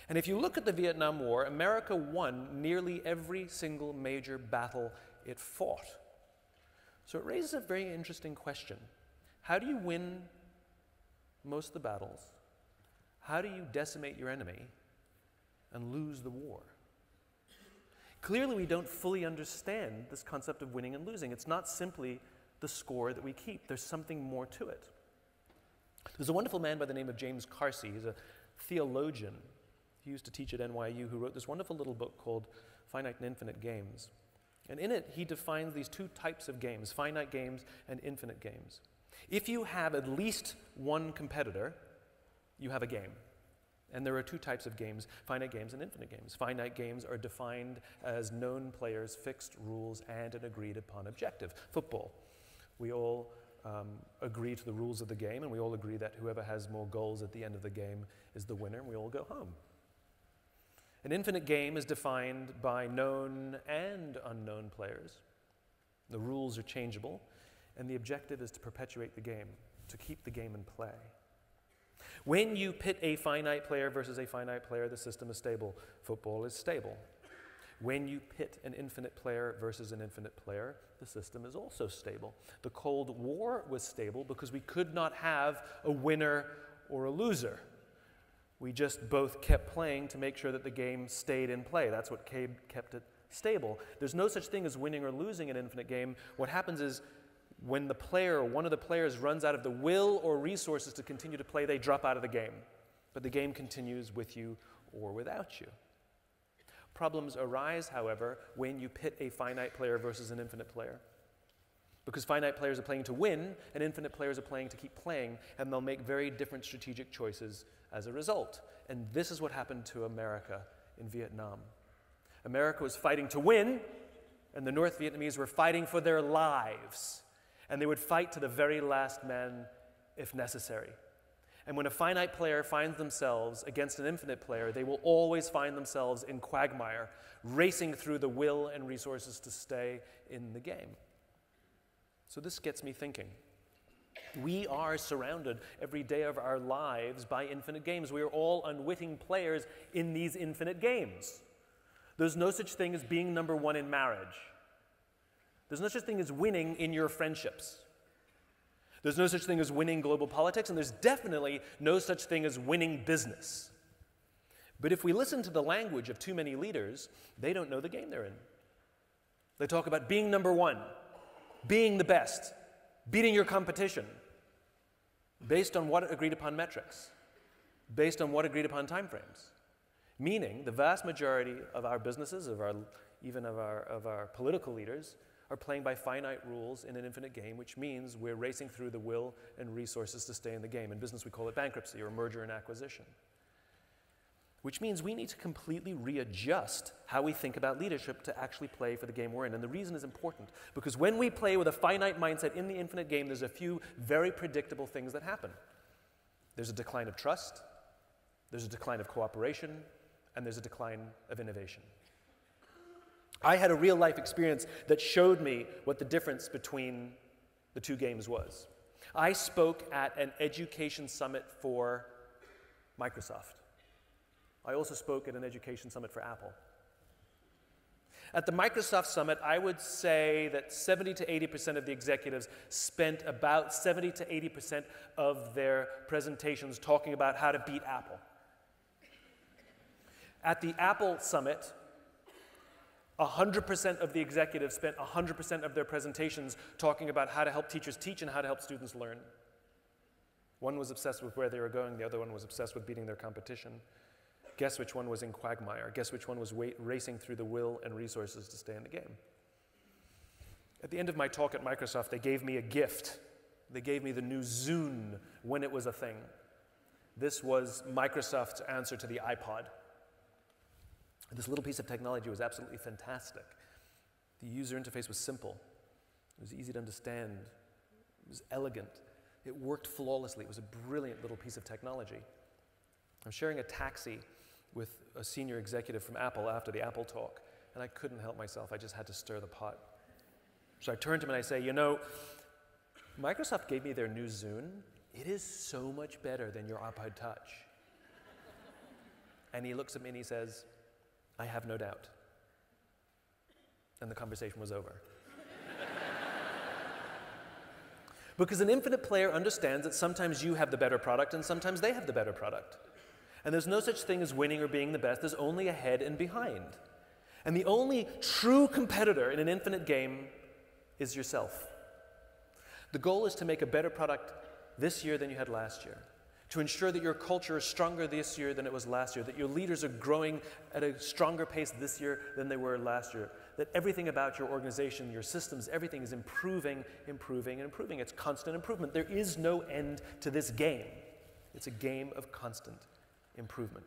And if you look at the Vietnam War, America won nearly every single major battle it fought. So it raises a very interesting question. How do you win most of the battles? How do you decimate your enemy and lose the war? Clearly, we don't fully understand this concept of winning and losing. It's not simply the score that we keep. There's something more to it. There's a wonderful man by the name of James Carsey. He's a theologian. He used to teach at NYU, who wrote this wonderful little book called Finite and Infinite Games. And in it, he defines these two types of games, finite games and infinite games. If you have at least one competitor, you have a game. And there are two types of games, finite games and infinite games. Finite games are defined as known players, fixed rules, and an agreed upon objective. Football. We all agree to the rules of the game, and we all agree that whoever has more goals at the end of the game is the winner, and we all go home. An infinite game is defined by known and unknown players. The rules are changeable, and the objective is to perpetuate the game, to keep the game in play. When you pit a finite player versus a finite player, the system is stable. Football is stable. When you pit an infinite player versus an infinite player, the system is also stable. The Cold War was stable because we could not have a winner or a loser. We just both kept playing to make sure that the game stayed in play. That's what kept it stable. There's no such thing as winning or losing an infinite game. What happens is when the player or one of the players runs out of the will or resources to continue to play, they drop out of the game. But the game continues with you or without you. Problems arise, however, when you pit a finite player versus an infinite player. Because finite players are playing to win, and infinite players are playing to keep playing, and they'll make very different strategic choices as a result. And this is what happened to America in Vietnam. America was fighting to win, and the North Vietnamese were fighting for their lives. And they would fight to the very last man if necessary. And when a finite player finds themselves against an infinite player, they will always find themselves in quagmire, racing through the will and resources to stay in the game. So this gets me thinking. We are surrounded every day of our lives by infinite games. We are all unwitting players in these infinite games. There's no such thing as being number one in marriage. There's no such thing as winning in your friendships. There's no such thing as winning global politics, and there's definitely no such thing as winning business. But if we listen to the language of too many leaders, they don't know the game they're in. They talk about being number one, being the best, beating your competition, based on what agreed upon metrics, based on what agreed upon timeframes. Meaning, the vast majority of our businesses, even of our political leaders, are playing by finite rules in an infinite game, which means we're racing through the will and resources to stay in the game. In business, we call it bankruptcy or merger and acquisition. Which means we need to completely readjust how we think about leadership to actually play for the game we're in. And the reason is important, because when we play with a finite mindset in the infinite game, there's a few very predictable things that happen. There's a decline of trust, there's a decline of cooperation, and there's a decline of innovation. I had a real-life experience that showed me what the difference between the two games was. I spoke at an education summit for Microsoft. I also spoke at an education summit for Apple. At the Microsoft summit, I would say that 70 to 80% of the executives spent about 70 to 80% of their presentations talking about how to beat Apple. At the Apple summit, 100% of the executives spent 100% of their presentations talking about how to help teachers teach and how to help students learn. One was obsessed with where they were going, the other one was obsessed with beating their competition. Guess which one was in quagmire? Guess which one was racing through the will and resources to stay in the game? At the end of my talk at Microsoft, they gave me a gift. They gave me the new Zune when it was a thing. This was Microsoft's answer to the iPod. This little piece of technology was absolutely fantastic. The user interface was simple. It was easy to understand. It was elegant. It worked flawlessly. It was a brilliant little piece of technology. I'm sharing a taxi with a senior executive from Apple after the Apple talk, and I couldn't help myself. I just had to stir the pot. So I turned to him and I say, you know, Microsoft gave me their new Zune. It is so much better than your iPod Touch. And he looks at me and he says, I have no doubt. And the conversation was over. Because an infinite player understands that sometimes you have the better product and sometimes they have the better product. And there's no such thing as winning or being the best. There's only ahead and behind. And the only true competitor in an infinite game is yourself. The goal is to make a better product this year than you had last year, to ensure that your culture is stronger this year than it was last year, that your leaders are growing at a stronger pace this year than they were last year, that everything about your organization, your systems, everything is improving, improving, and improving. It's constant improvement. There is no end to this game. It's a game of constant improvement.